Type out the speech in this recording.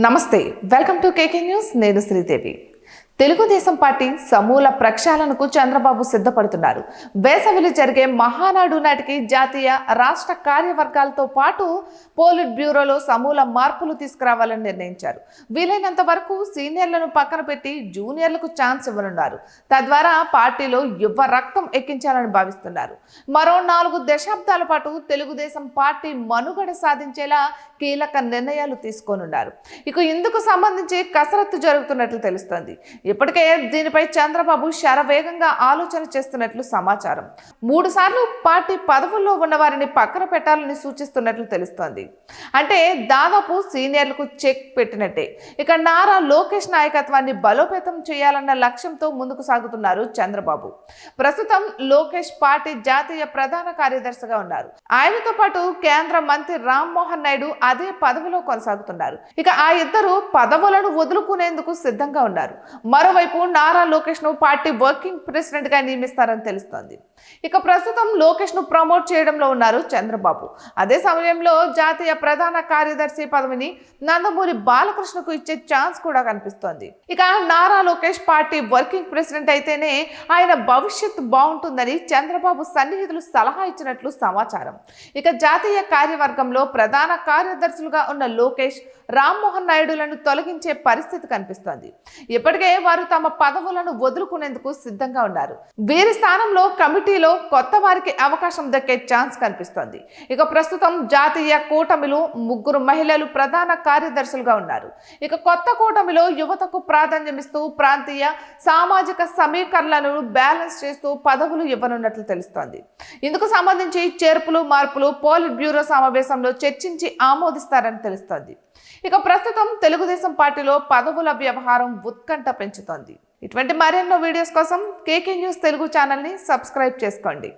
నమస్తే, welcome to KK news. నేను Sridevi. Telugu Desam party సమూల ప్రక్షాళనకు చంద్రబాబు సిద్ధపడుతున్నారు. వేసవిలో జరిగే మహానాడు నాటికి జాతీయ రాష్ట్ర కార్యవర్గాలతో పాటు పోలిట్ బ్యూరోలో సమూల మార్పులు తీసుకురావాలని నిర్ణయించారు. వీలైనంత వరకు సీనియర్లను పక్కన పెట్టి జూనియర్లకు ఛాన్స్ ఇవ్వనున్నారు. తద్వారా పార్టీలో యువ రక్తం ఎక్కించాలని భావిస్తున్నారు. మరో 4 దశాబ్దాల పాటు తెలుగుదేశం పార్టీ మనుగడ సాధించేలా కీలక నిర్ణయాలు తీసుకోనున్నారు. ఇక ఇందుకు సంబంధించి కసరత్తు జరుగుతున్నట్లు తెలుస్తోంది. ఇప్పటికే దీనిపై చంద్రబాబు శరవేగంగా ఆలోచన చేస్తున్నట్లు సమాచారం. 3 సార్లు పార్టీ పదవుల్లో ఉన్న వారిని పక్కన పెట్టాలని సూచిస్తున్నట్లు తెలుస్తోంది. అంటే దాదాపు సీనియర్లకు చెక్ పెట్టినట్టే. ఇక నారా లోకేష్ నాయకత్వాన్ని బలోపేతం చేయాలన్న లక్ష్యంతో ముందుకు సాగుతున్నారు చంద్రబాబు. ప్రస్తుతం లోకేష్ పార్టీ జాతీయ ప్రధాన కార్యదర్శిగా ఉన్నారు. ఆయనతో పాటు కేంద్ర మంత్రి రామ్మోహన్ నాయుడు అదే పదవిలో కొనసాగుతున్నారు. ఇక ఆ ఇద్దరు పదవులను వదులుకునేందుకు సిద్ధంగా ఉన్నారు. మరోవైపు నారా లోకేష్ ను పార్టీ వర్కింగ్ ప్రెసిడెంట్ గా నియమిస్తారని తెలుస్తోంది. ఇక ప్రస్తుతం లోకేష్ ను ప్రమోట్ చేయడంలో ఉన్నారు చంద్రబాబు. అదే సమయంలో జాతీయ ప్రధాన కార్యదర్శి పదవిని నందమూరి బాలకృష్ణకు ఇచ్చే ఛాన్స్ కూడా కనిపిస్తోంది. ఇక Nara Lokesh party working president అయితేనే ఆయన భవిష్యత్తు బాగుంటుందని చంద్రబాబు సన్నిహితులు సలహా ఇచ్చినట్లు సమాచారం. ఇక జాతీయ కార్యవర్గంలో ప్రధాన కార్యదర్శులుగా ఉన్న లోకేష్, రామ్మోహన్ నాయుడులను తొలగించే పరిస్థితి కనిపిస్తోంది. ఇప్పటికే వారు తమ పదవులను వదులుకునేందుకు సిద్ధంగా ఉన్నారు. వీరి స్థానంలో కమిటీలో కొత్త వారికి అవకాశం దక్కే ఛాన్స్ కనిపిస్తోంది. ఇక ప్రస్తుతం జాతీయ కూటమిలో 3 మహిళలు ప్రధాన కార్యదర్శులుగా ఉన్నారు. ఇక కొత్త కూటమిలో యువతకు ప్రాధాన్యమిస్తూ ప్రాంతీయ సామాజిక సమీకరణలను బ్యాలెన్స్ చేస్తూ పదవులు ఇవ్వనున్నట్లు తెలుస్తోంది. ఇందుకు సంబంధించి చేర్పులు మార్పులు పోలిట్ బ్యూరో సమావేశంలో చర్చించి ఆమోదిస్తారని తెలుస్తోంది. ఇక ప్రస్తుతం తెలుగుదేశం పార్టీలో పదవుల వ్యవహారం ఉత్కంఠ పెంచుతోంది. ఇటువంటి మరెన్నో వీడియోస్ కోసం కేకే న్యూస్ తెలుగు ఛానల్ని సబ్స్క్రైబ్ చేసుకోండి.